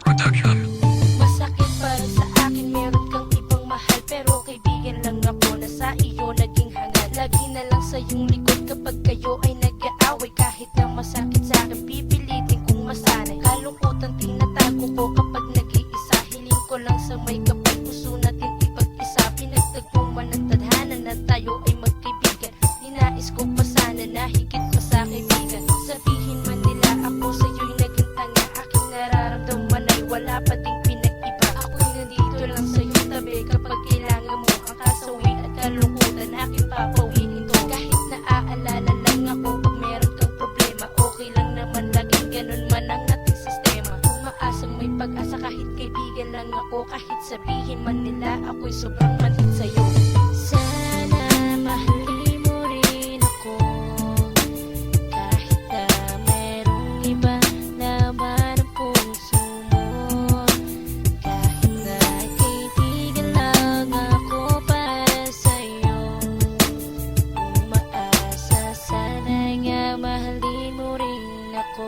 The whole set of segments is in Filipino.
Production. Masakit para sa akin, meron kang ibang mahal, pero kaibigan lang ako na sa iyo naging hangal. Lagi na lang sa iyong likod kapag kayo ay nag-aaway. Kahit na masakit sa akin, pipilitin kong masanay. Kalungkutan tinatago ko kapag nag-iisa. Hiling ko lang sa may kapal, puso natin ipag-isa. Pinagtagpo man ang tadhana na tayo ay magkaibigan. Ninais ko pa sana na higit pa sa kaibigan. Sabihin man nila ako sa iyo'y naging tanga. Aking nararamdaman ay wala pa ding pinag-iba. Ako'y nandito lang sa iyong tabi kapag kailangan mo ang kasawi at kalungkutan. Aking papawiin to kahit naaalala lang ako pag meron kang problema. Okay lang naman, laging ganun man ang ating sistema. Umaasang may pag-asa kahit kaibigan lang ako. Kahit sabihin man nila ako'y sobrang manhid sa'yo. Sana mahalin mo rin ako kahit na merong iba naman ang puso mo. Kahit na kaibigan lang ako para sa'yo. Umaasa, sana nga mahalin mo rin ako.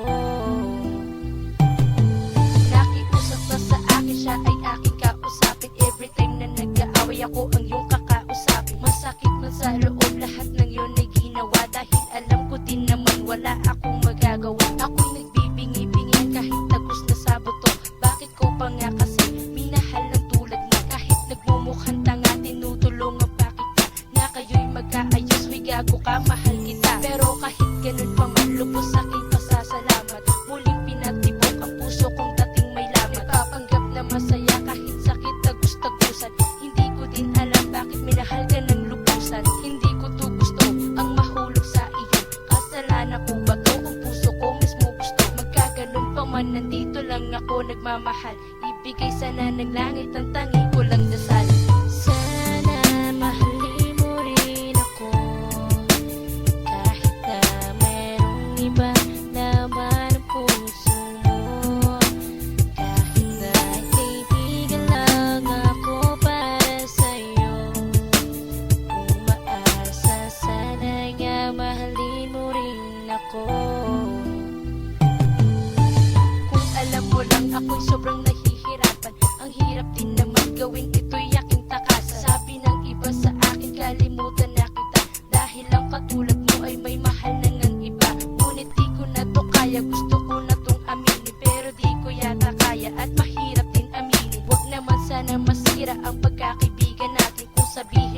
Nakiusap ka sa akin, siya ay aking kausapin. Every time na nag-aaway ako ang iyong kakausapin. Masakit man sa loob, lahat ng yun ay ginawa. Dahil alam ko din naman wala akong magagawa. Ako'y nagbibingi-bingi kahit tagos na sa buto. Bakit ko pa nga kasi minahal ng tulad mo? Kahit nagmumukhang tanga, tinutulungan pa kita na kayo'y magkaayos. Huy gago ka, mahal kita. Pero kahit ganun pa man, lubos aking pasasalamat. Muling pinatibok ang puso kong dating may lamat. Papanggap na masaya kahit sakit tagus-tagusan. Hindi ko din alam bakit minahal ka ng lubusan. Hindi ko to gusto ang mahulog sa iyo. Kasalanan ko ba to? Ang puso ko mismo gusto. Magkaganon pa man, nandito lang ako nagmamahal. Ibigay sana ng langit ang tangi ko lang dasal. Sana mahalin mo rin ako kahit na merong iba naman ang puso mo. Kahit na kaibigan lang ako para sa'yo. Umaasa, sana nga mahalin mo rin ako. Kung alam mo lang ako'y sobrang nahihirapan. Ang hirap din naman gawin ito'y aking takasan. Sabi ng iba sa akin, kalimutan na kita. Dahil ang katulad mo ay may mahal na ngang iba. Ngunit di ko na to kaya, gusto ko na tong aminin. Pero di ko yata kaya at mahirap din aminin. Huwag naman sana masira ang pagkakaibigan natin. Kung sabihin